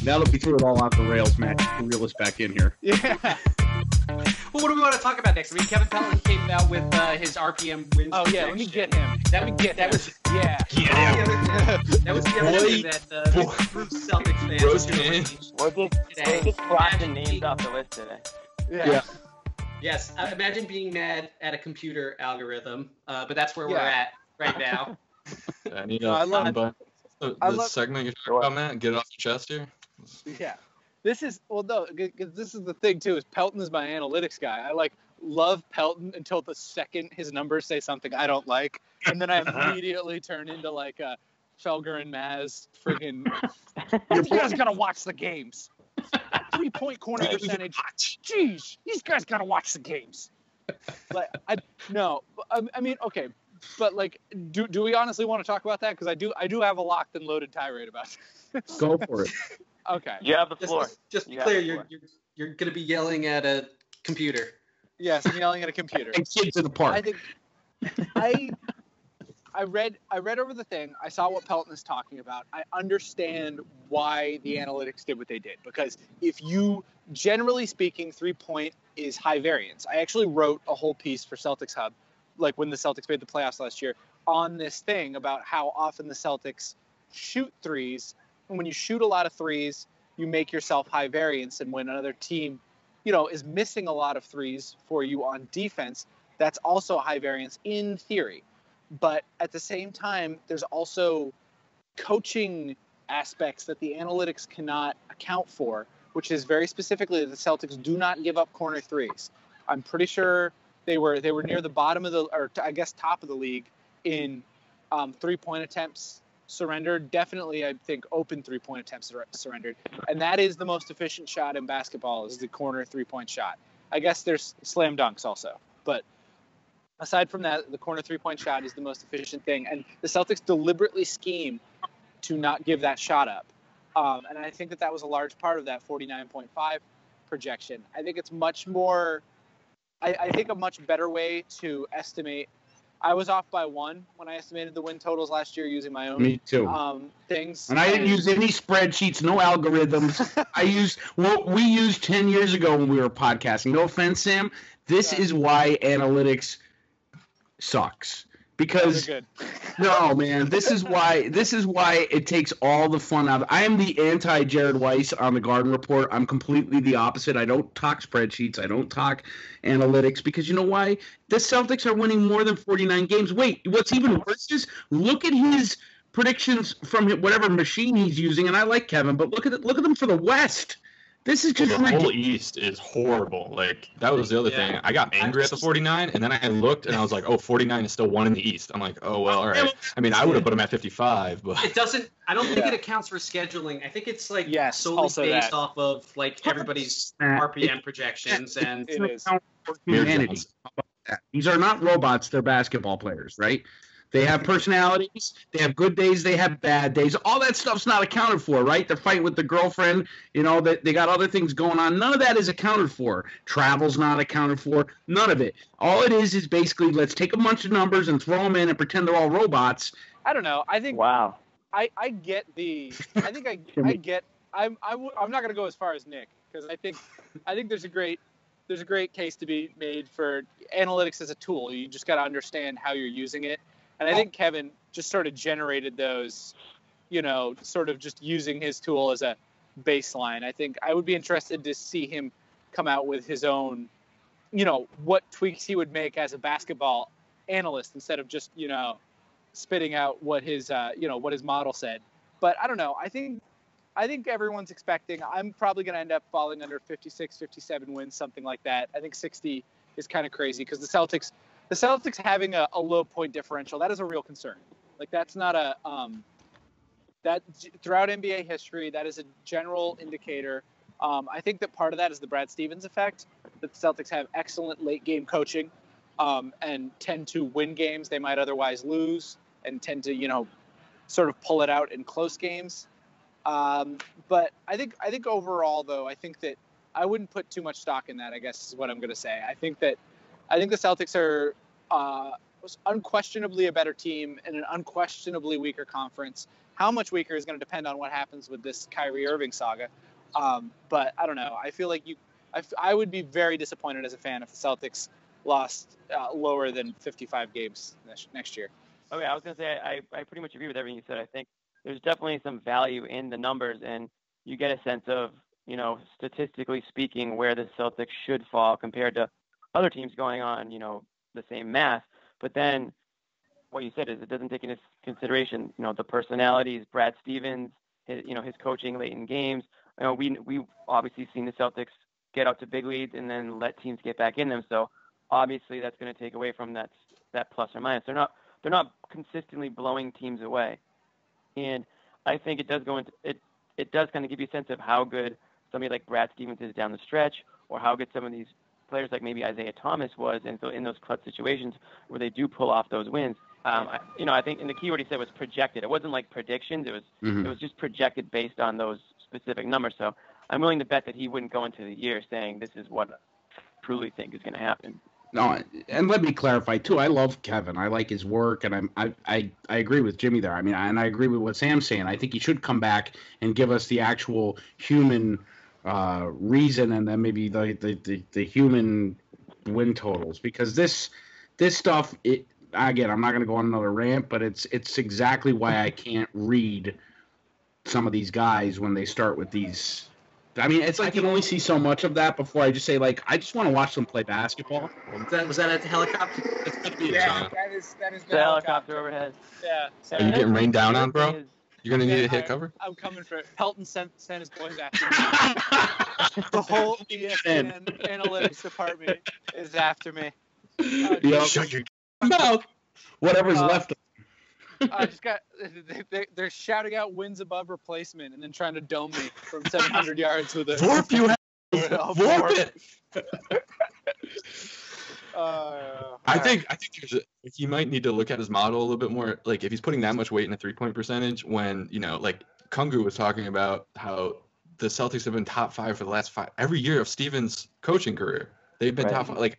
Now that we threw it all off the rails, Matt, you can reel us back in here. Yeah. Well, what do we want to talk about next? I mean, Kevin Pelton came out with his RPM wins. Oh yeah, let me get him. That was yeah. that was the other thing that proves Celtics fans. We're just crossing names off the list today. Yeah. Yes, imagine being mad at a computer algorithm, but that's where we're at right now. I need I love the segment you're talking about, Matt. Get it off your chest here. Yeah. This is this is the thing too. Is Pelton is my analytics guy. I love Pelton until the second his numbers say something I don't like, and then I immediately turn into a Felger and Maz friggin'. You guys gotta watch the games. 3-point corner percentage. Jeez, these guys gotta watch the games. I mean, okay, but do we honestly want to talk about that? Because I do have a locked and loaded tirade about it. Go for it. Okay. You have the floor. Just be clear, you're going to be yelling at a computer. Yes, I'm yelling at a computer. And kids in the park. I think I read over the thing. I saw what Pelton is talking about. I understand why the analytics did what they did, because if you, generally speaking, 3-point is high variance. I actually wrote a whole piece for Celtics Hub, when the Celtics made the playoffs last year, on this thing about how often the Celtics shoot threes. And when you shoot a lot of threes, you make yourself high variance. And when another team, is missing a lot of threes for you on defense, that's also high variance in theory. But at the same time, there's also coaching aspects that the analytics cannot account for, which is very specifically that the Celtics do not give up corner threes. I'm pretty sure they were near the bottom of top of the league in 3-point attempts surrendered. Definitely, I think open 3-point attempts surrendered, and that is the most efficient shot in basketball, is the corner 3-point shot. I guess there's slam dunks also, but aside from that, the corner 3-point shot is the most efficient thing, and the Celtics deliberately scheme to not give that shot up, and I think that was a large part of that 49.5 projection. I think it's much more. I think a much better way to estimate. I was off by 1 when I estimated the win totals last year using my own Me too. things. And I didn't use any spreadsheets, no algorithms. I used what we used 10 years ago when we were podcasting. No offense, Sam. This is why analytics sucks. Because no, man, this is why it takes all the fun out. I am the anti-Jared Weiss on the Garden Report. I'm completely the opposite. I don't talk spreadsheets. I don't talk analytics, because you know why? The Celtics are winning more than 49 games. Wait, what's even worse is look at his predictions from whatever machine he's using, and I like Kevin, but look at them for the West. This is just the whole East is horrible. That was the other thing. I got angry at the 49, and then I looked, and I was like, oh, 49 is still 1 in the East. I'm like, oh, well, all right. I mean, I would have put him at 55, but it doesn't. I don't think it accounts for scheduling. I think it's solely based off of everybody's RPM projections, and it is. Humanity. These are not robots; they're basketball players, right? They have personalities. They have good days. They have bad days. All that stuff's not accounted for, right? They're fighting with the girlfriend. They got other things going on. None of that is accounted for. Travel's not accounted for. None of it. All it is basically let's take a bunch of numbers and throw them in and pretend they're all robots. I don't know. I think. Wow. I get the. I think I get. I'm not going to go as far as Nick, because I think there's a great case to be made for analytics as a tool. You just got to understand how you're using it. And I think Kevin just sort of generated those, sort of just using his tool as a baseline. I think I would be interested to see him come out with his own, what tweaks he would make as a basketball analyst instead of just, spitting out what his model said. But I don't know. I think everyone's expecting. I'm probably going to end up falling under 56, 57 wins, something like that. I think 60 is kind of crazy because the Celtics having a low point differential, that is a real concern. That's not that throughout NBA history, that is a general indicator. I think that part of that is the Brad Stevens effect, that the Celtics have excellent late game coaching and tend to win games they might otherwise lose and tend to, sort of pull it out in close games. But I think overall, though, I think that I wouldn't put too much stock in that, I guess is what I'm going to say. I think the Celtics are unquestionably a better team in an unquestionably weaker conference. How much weaker is going to depend on what happens with this Kyrie Irving saga. But I don't know. I feel like I would be very disappointed as a fan if the Celtics lost lower than 55 games next year. Okay, I was going to say I pretty much agree with everything you said. I think there's definitely some value in the numbers, and you get a sense of, statistically speaking, where the Celtics should fall compared to other teams going on, the same math. But then what you said is it doesn't take into consideration, the personalities, Brad Stevens, his coaching late in games. We've obviously seen the Celtics get out to big leads and then let teams get back in them. So obviously that's going to take away from that plus or minus. They're not consistently blowing teams away. And I think it does it does kind of give you a sense of how good somebody like Brad Stevens is down the stretch, or how good some of these players like maybe Isaiah Thomas was, and so in those clutch situations where they do pull off those wins. I think, and the key word he said was projected. It wasn't like predictions. It was just projected based on those specific numbers. So I'm willing to bet that he wouldn't go into the year saying this is what I truly think is going to happen. No, and let me clarify too. I love Kevin. I like his work, and I agree with Jimmy there. I mean, and I agree with what Sam's saying. I think he should come back and give us the actual human reason, and then maybe the human win totals, because this stuff. Again, I'm not going to go on another rant, but it's exactly why I can't read some of these guys when they start with these. I mean, I can only see so much of that before I just say, like, I just want to watch them play basketball. Was that a helicopter? It's going to be that is the helicopter overhead. Yeah. Are you getting rained down on, bro? You're going to need a hit cover? I'm coming for it. Pelton sent his boys after me. The whole ESPN analytics department is after me. Shut your mouth. Whatever's left. I just got. They're shouting out wins above replacement and then trying to dome me from 700 yards with a. Vorp, you have. Vorp it. I think he might need to look at his model a little bit more. Like, if he's putting that much weight in a 3-point percentage, when like Kungu was talking about how the Celtics have been top 5 for the last 5 every year of Stevens' coaching career. They've been top 5. Like, at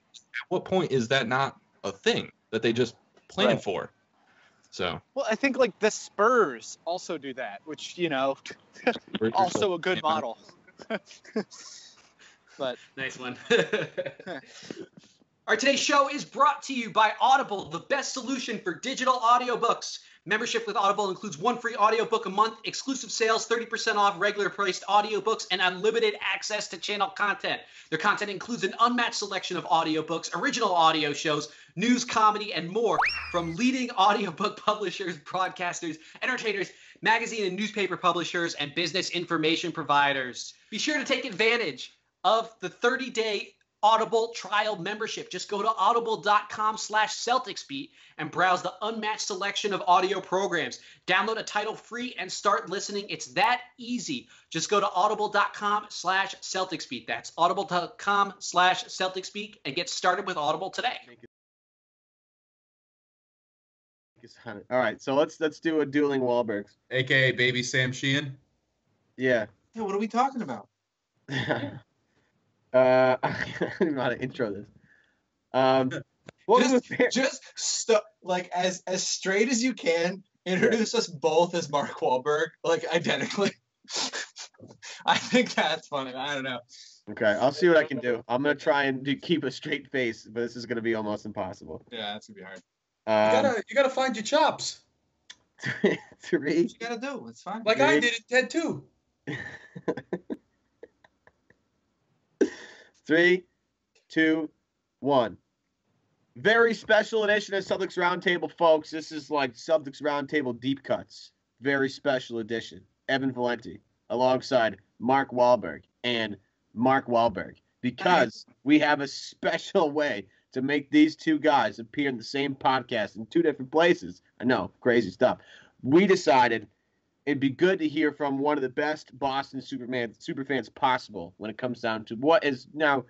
what point is that not a thing that they just plan for? So. Well, I think like the Spurs also do that, which also a good model. But nice one. All right, today's show is brought to you by Audible, the best solution for digital audiobooks. Membership with Audible includes 1 free audiobook a month, exclusive sales, 30% off regular priced audiobooks, and unlimited access to channel content. Their content includes an unmatched selection of audiobooks, original audio shows, news, comedy, and more from leading audiobook publishers, broadcasters, entertainers, magazine and newspaper publishers, and business information providers. Be sure to take advantage of the 30-day Audible trial membership. Just go to audible.com/CelticsBeat and browse the unmatched selection of audio programs. Download a title free and start listening. It's that easy. Just go to audible.com/CelticsBeat. That's audible.com/CelticsBeat and get started with Audible today. All right, so let's do a Dueling Wahlbergs. AKA Baby Sam Sheehan. Yeah. Yeah, what are we talking about? I don't even know how to intro this. Like as straight as you can, introduce us both as Mark Wahlberg, like identically. I think that's funny. I don't know. Okay, I'll see what I can do. I'm gonna try and keep a straight face, but this is gonna be almost impossible. Yeah, that's gonna be hard. You gotta find your chops. 3. What you gotta do. It's fine. Like 3. I did it, Ted too. 3, 2, 1. Very special edition of Celtics Roundtable, folks. This is like Celtics Roundtable deep cuts. Very special edition. Evan Valenti alongside Mark Wahlberg and Mark Wahlberg, because we have a special way to make these two guys appear in the same podcast in 2 different places. I know, crazy stuff. We decided it'd be good to hear from one of the best Boston superfans possible when it comes down to what is now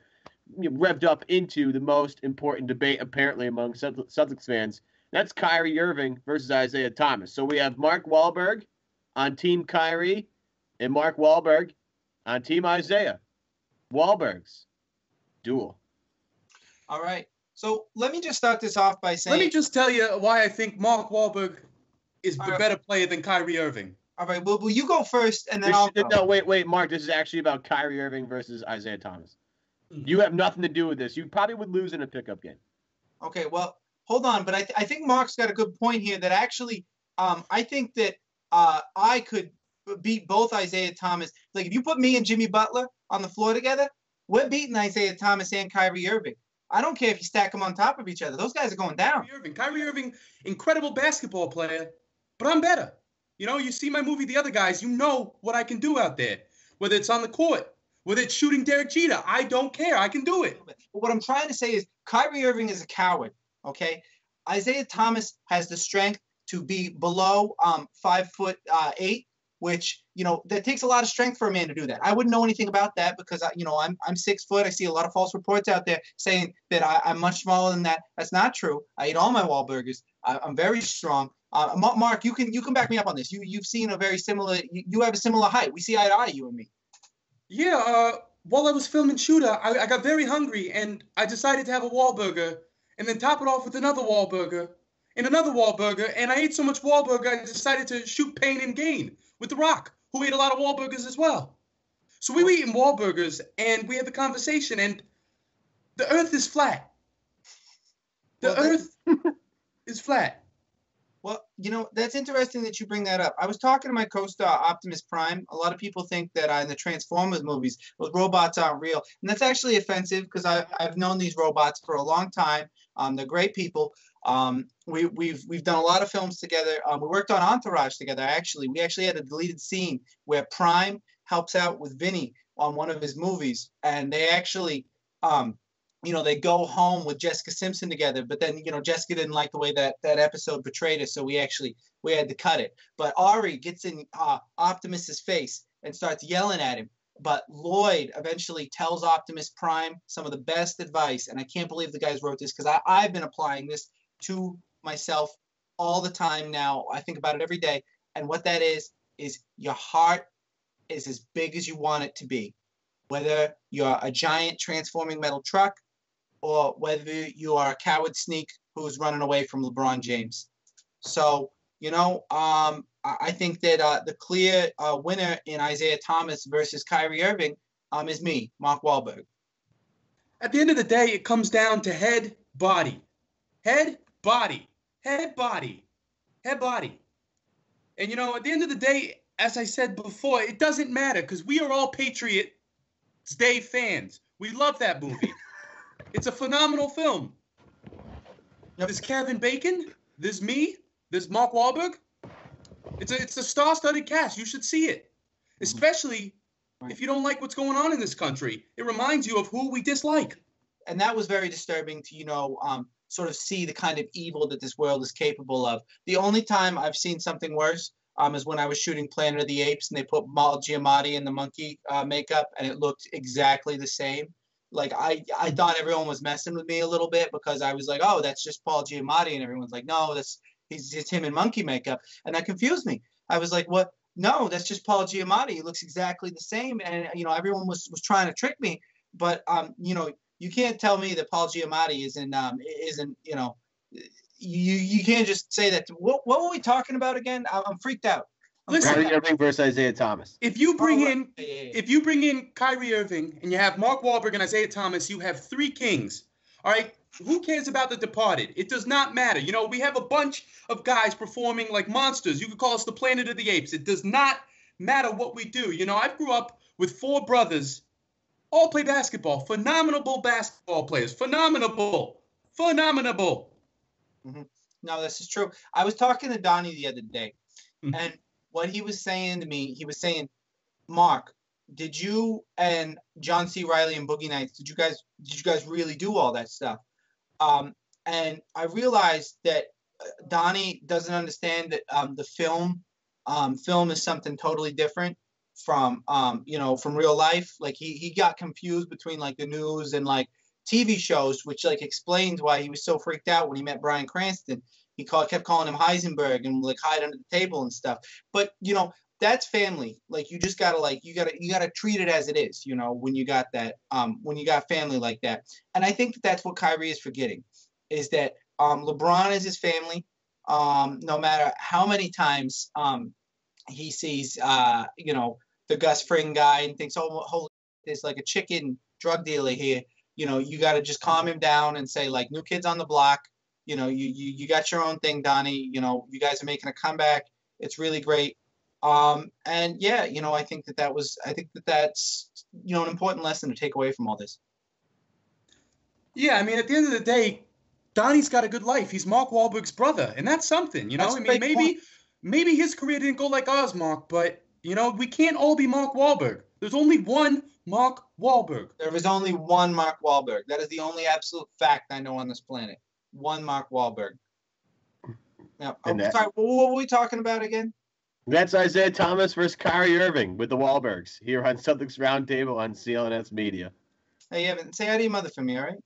revved up into the most important debate apparently among Celtics fans. That's Kyrie Irving versus Isaiah Thomas. So we have Mark Wahlberg on Team Kyrie and Mark Wahlberg on Team Isaiah. Wahlbergs. Duel. All right. So let me just start this off by saying... Let me just tell you why I think Mark Wahlberg is a better player than Kyrie Irving. All right. Well, you go first, and then I'll go. No, wait, Mark. This is actually about Kyrie Irving versus Isaiah Thomas. You have nothing to do with this. You probably would lose in a pickup game. Okay. Well, hold on. But I think Mark's got a good point here. That actually, I think that I could beat both Isaiah Thomas. Like if you put me and Jimmy Butler on the floor together, we're beating Isaiah Thomas and Kyrie Irving. I don't care if you stack them on top of each other. Those guys are going down. Kyrie Irving, incredible basketball player, but I'm better. You know, you see my movie, The Other Guys, you know what I can do out there. Whether it's on the court, whether it's shooting Derek Jeter, I don't care. I can do it. But what I'm trying to say is Kyrie Irving is a coward, okay? Isaiah Thomas has the strength to be below 5'8", which, you know, that takes a lot of strength for a man to do that. I wouldn't know anything about that because, I'm 6 foot. I see a lot of false reports out there saying that I'm much smaller than that. That's not true. I eat all my Wahlburgers. I'm very strong. Mark, you can back me up on this. You've seen a very similar. You have a similar height. We see eye to eye, you and me. Yeah. While I was filming Shooter, I got very hungry and I decided to have a Wahlburger and then top it off with another Wahlburger and another Wahlburger. And I ate so much Wahlburger, I decided to shoot Pain and Gain with The Rock, who ate a lot of Wahlburgers as well. So we were eating Wahlburgers and we had the conversation, and the Earth is flat. The Earth is flat. Well, that's interesting that you bring that up. I was talking to my co-star Optimus Prime. A lot of people think that in the Transformers movies, those robots aren't real, and that's actually offensive because I've known these robots for a long time. They're great people. We've done a lot of films together. We worked on Entourage together. We actually had a deleted scene where Prime helps out with Vinny on one of his movies, and they actually they go home with Jessica Simpson together, but then, Jessica didn't like the way that episode portrayed her, so we had to cut it. But Ari gets in Optimus's face and starts yelling at him. But Lloyd eventually tells Optimus Prime some of the best advice, and I can't believe the guys wrote this because I've been applying this to myself all the time now. I think about it every day, and what that is your heart is as big as you want it to be. Whether you're a giant transforming metal truck or whether you are a coward sneak who's running away from LeBron James. So, I think that the clear winner in Isaiah Thomas versus Kyrie Irving is me, Mark Wahlberg. At the end of the day, it comes down to head, body. Head, body. Head, body. Head, body. And, at the end of the day, as I said before, it doesn't matter because we are all Patriots Day fans. We love that movie. It's a phenomenal film. There's Kevin Bacon. There's me. There's Mark Wahlberg. It's a star-studded cast. You should see it, especially if you don't like what's going on in this country. It reminds you of who we dislike. And that was very disturbing to, sort of see the kind of evil that this world is capable of. The only time I've seen something worse is when I was shooting Planet of the Apes and they put Paul Giamatti in the monkey makeup and it looked exactly the same. Like, I thought everyone was messing with me a little bit because I was like, oh, that's just Paul Giamatti. And everyone's like, no, it's him in monkey makeup. And that confused me. I was like, what? No, that's just Paul Giamatti. He looks exactly the same. And, everyone was trying to trick me. But, you can't tell me that Paul Giamatti isn't, you can't just say that. What were we talking about again? I'm freaked out. Kyrie Irving versus Isaiah Thomas. If you bring in Kyrie Irving and you have Mark Wahlberg and Isaiah Thomas, you have 3 kings. All right? Who cares about The Departed? It does not matter. We have a bunch of guys performing like monsters. You could call us the Planet of the Apes. It does not matter what we do. I grew up with 4 brothers, all play basketball. Phenomenal basketball players. Phenomenal. Mm-hmm. No, this is true. I was talking to Donnie the other day, and what he was saying to me, he was saying, Mark, did you and John C. Reilly and Boogie Nights, did you guys really do all that stuff? And I realized that Donnie doesn't understand that the film is something totally different from real life. Like he got confused between like the news and like TV shows, which like explains why he was so freaked out when he met Bryan Cranston. He kept calling him Heisenberg and like hide under the table and stuff. But that's family. Like you just gotta you gotta treat it as it is. When you got that when you got family like that. And I think that's what Kyrie is forgetting, is that LeBron is his family. No matter how many times he sees, the Gus Fring guy and thinks, oh, holy, there's like a chicken drug dealer here. You got to just calm him down and say, like, new kids on the block. You got your own thing, Donnie. You guys are making a comeback. It's really great. And yeah, I think that's an important lesson to take away from all this. Yeah, I mean, at the end of the day, Donnie's got a good life. He's Mark Wahlberg's brother, and that's something, That's a great point. Maybe his career didn't go like ours, Mark, but we can't all be Mark Wahlberg. There's only one Mark Wahlberg. There is only one Mark Wahlberg. That is the only absolute fact I know on this planet. One Mark Wahlberg. Now, sorry, what were we talking about again? That's Isaiah Thomas versus Kyrie Irving with the Wahlbergs here on Celtics Roundtable on CLNS Media. Hey, Evan, say hi to your mother for me, all right?